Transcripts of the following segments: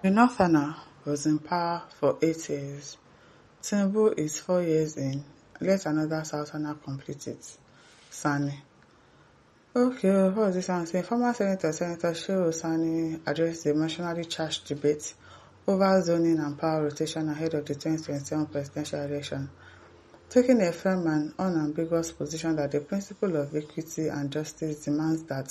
The Northerner was in power for 8 years. Tinubu is 4 years in. Let another Southerner complete it. Sani. Okay, what was this one saying? Former Senator Shehu Sani addressed the emotionally charged debate over zoning and power rotation ahead of the 2027 presidential election, taking a firm and unambiguous position that the principle of equity and justice demands that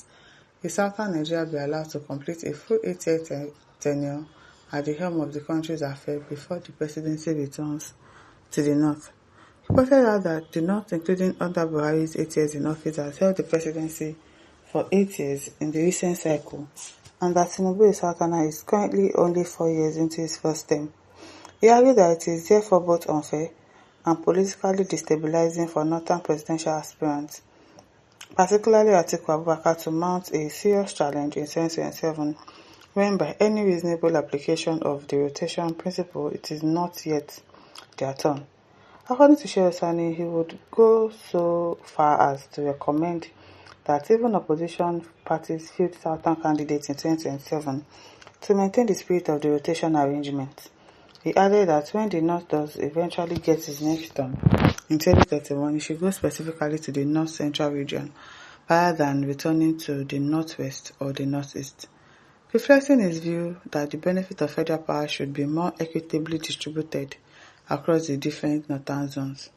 the Southern Nigeria be allowed to complete a full 8-year tenure at the helm of the country's affairs before the presidency returns to the North. He pointed out that the North, including under Buhari's 8 years in office, has held the presidency for 8 years in the recent cycle, and that Tinubu Southerner is currently only 4 years into his first term. He argued that it is therefore both unfair and politically destabilizing for Northern presidential aspirants, particularly Atiku Abubakar, to mount a serious challenge in 2027 when by any reasonable application of the rotation principle it is not yet their turn. According to Shehu Sani, he would go so far as to recommend that even opposition parties field Southern candidates in 2027 to maintain the spirit of the rotation arrangement. He added that when the North does eventually get his next term in 2031, he should go specifically to the North Central region rather than returning to the Northwest or the Northeast, reflecting his view that the benefit of federal power should be more equitably distributed across the different northern zones.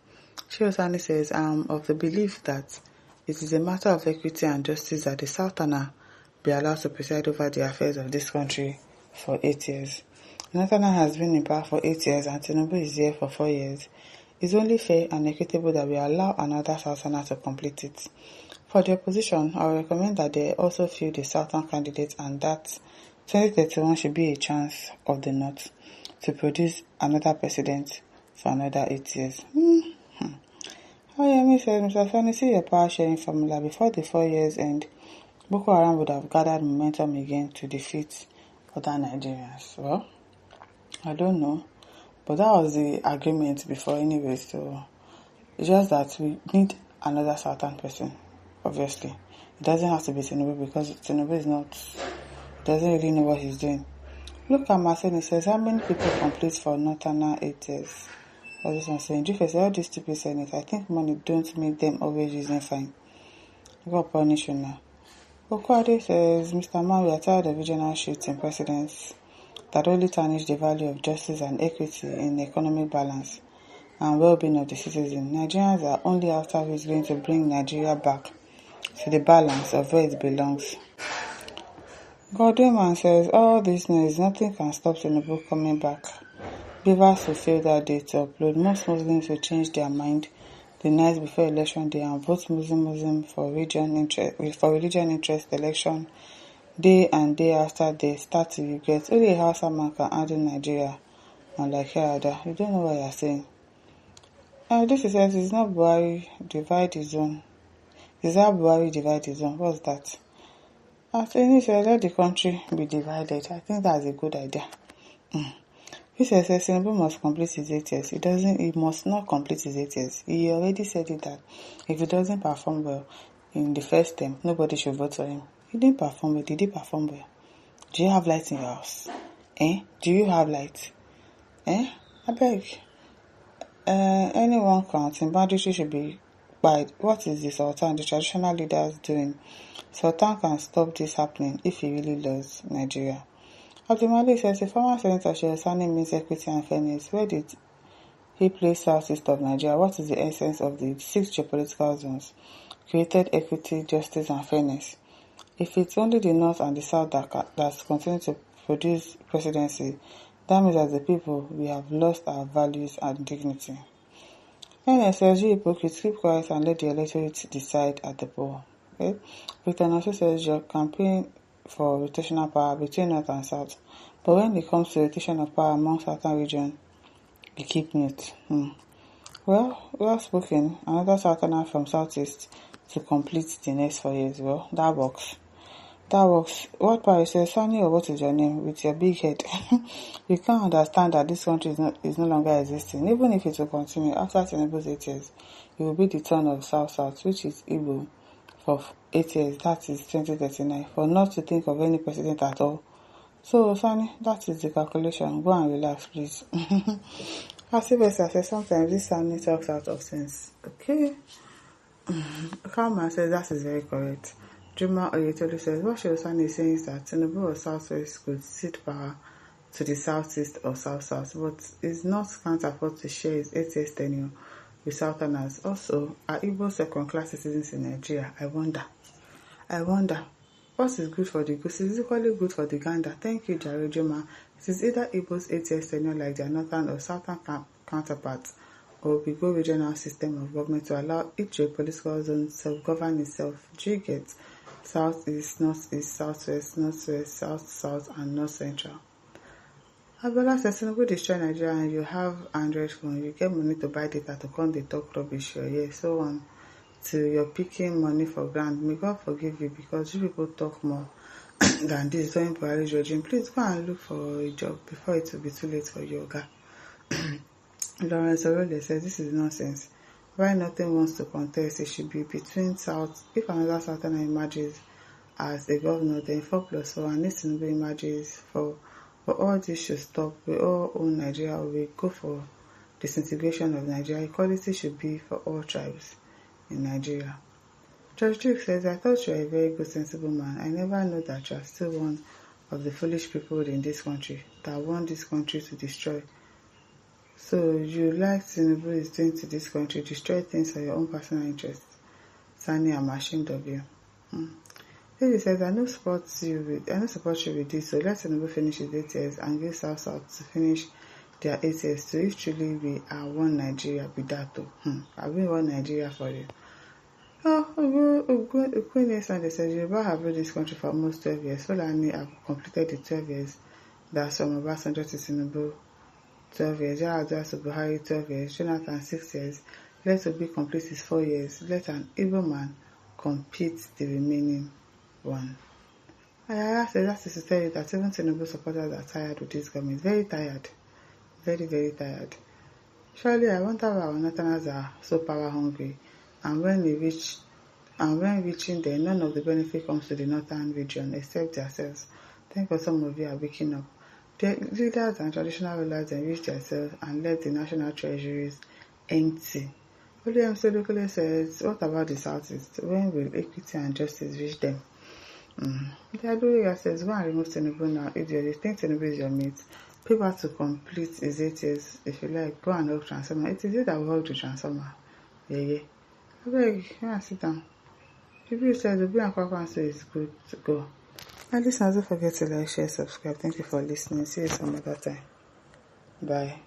Shehu Sani says, I am of the belief that it is a matter of equity and justice that the Southerner be allowed to preside over the affairs of this country for 8 years. The Northerner has been in power for 8 years and Tinubu is here for 4 years. It's only fair and equitable that we allow another Southerner to complete it. For the opposition, I will recommend that they also field the Southern candidate and that 2031 should be a chance of the North to produce another president for another 8 years. Oyemi says, Mr. Sani, see your power sharing formula. Before the 4 years end, Boko Haram would have gathered momentum again to defeat other Nigerians. Well, I don't know, but that was the agreement before anyway, so it's just that we need another Southern person, obviously. It doesn't have to be Tinubu because Tinubu doesn't really know what he's doing. Look at Marcel, says, how many people complete for Northerner 8 years? What is one saying? Jufe says, all these stupid senate, I think money don't make them always using fine. God punish you now. Okwade says, Mr. Man, we are tired of regional shifting precedents that only tarnish the value of justice and equity in economic balance and well-being of the citizen. Nigerians are only after who is going to bring Nigeria back to the balance of where it belongs. Godwin says, all this noise, nothing can stop Tinubu coming back. Beavers will fail that day to upload. Most Muslims will change their mind the night before election day and vote Muslim for religion interest election day and day after they start to regret. Only a Hausa man can handle Nigeria, unlike Herada. You don't know what you're saying. This is says it's not Buhari divide his own. Is that Buhari divide his own? What's that? After he said, let the country be divided. I think that's a good idea. He says Tinubu must complete his 8 years. He must not complete his 8 years. He already said it that if he doesn't perform well in the first term, nobody should vote for him. He didn't perform well. Did he perform well? Do you have light in your house? Do you have light? I beg. Anyone counting, banditry should be by what is the Sultan, the traditional leaders doing? Sultan can stop this happening if he really loves Nigeria. Abdulmalik says the former Senator Shehu Sani means equity and fairness. Where did he place southeast of Nigeria? What is the essence of the 6 geopolitical zones? Created equity, justice and fairness. If it's only the north and the south that continue to produce presidency, that means as the people we have lost our values and dignity. NSS, you hypocrites, keep quiet and let the electorate decide at the poll. Okay? Victor also says your campaign for rotational power between north and south, but when it comes to rotation of power among southern region, you keep mute. Well spoken. Another southerner from southeast to complete the next 4 years. Well, that works. What Paris says, Sani, or what is your name? With your big head, you can't understand that this country is no longer existing. Even if it will continue after Tinubu's 8 years, it will be the turn of South, which is Igbo, for 8 years. That is 2039. For not to think of any president at all So, Sani, that is the calculation. Go and relax, please. As Sylvester says, sometimes this Sani talks out of sense. Okay. Kalman says that is very correct. Juma Oyetolu says, what Shehu Sani is saying is that Tinubu or Southwest could cede power to the Southeast or South-South, but is not can't afford to share his 8 years tenure with Southerners. Also, are Igbo second-class citizens in Nigeria? I wonder. What is good for the goose is equally good for the gander. Thank you, Jare Juma. It is either Igbo's 8 years tenure like their northern or southern counterparts, or we go regional system of government to allow each geopolitical zone to self-govern itself. Do you get southeast, northeast, southwest, northwest, south-south, and north-central? Abola says, Tinubu destroy Nigeria and you have Android phone. You get money to buy data to come they talk rubbish your yeah, so on. Till you're picking money for grant. May God forgive you because you people talk more than this during Buhari's regime. Please go and look for a job before it will be too late for yoga. Lawrence Orole says this is nonsense. Why nothing wants to contest? It should be between South. If another Southerner emerges as a governor, then 4+4, and this Tinubu emerges for all this should stop. We all own Nigeria. We go for disintegration of Nigeria. Equality should be for all tribes in Nigeria. George Duke says, I thought you were a very good, sensible man. I never know that you are still one of the foolish people in this country that want this country to destroy. So you like Tinubu is doing to this country, destroy things for your own personal interest. Sani, I'm ashamed of you. David says, I don't support you with this, so let Tinubu finish his 8 years and give South to finish their 8 years. So if truly we are one Nigeria, be that too. I've been one Nigeria for you. Queen Sunday says, Yoruba have ruled this country for almost 12 years. Fulani have completed the 12 years. That's from Obasanjo to Tinubu, 12 years. Yar'Adua to Buhari, 12 years. Jonathan, 6 years. Let Obi complete his 4 years. Let an Igbo man compete the remaining 1. Ayara says that is to tell you that even Tinubu supporters are tired with this government. Very tired. Very, very tired. Surely I wonder why our northerners are so power hungry, and when reaching there, none of the benefit comes to the northern region except themselves. Thank God some of you are waking up. The leaders and traditional rulers enrich themselves and left the national treasuries empty. William Solokole says, what about the Southeast? When will equity and justice reach them? The Aduriga says, go and remove Tinubu now, idiot. You think Tinubu is your mate? People have to complete his 8 years. If you like, go and help transformer. It is you that will help the transformer. Yeah. I beg, come and sit down. People said the and Kwakwan so it's good to go. And listeners, don't forget to like, share, subscribe. Thank you for listening. See you some other time. Bye.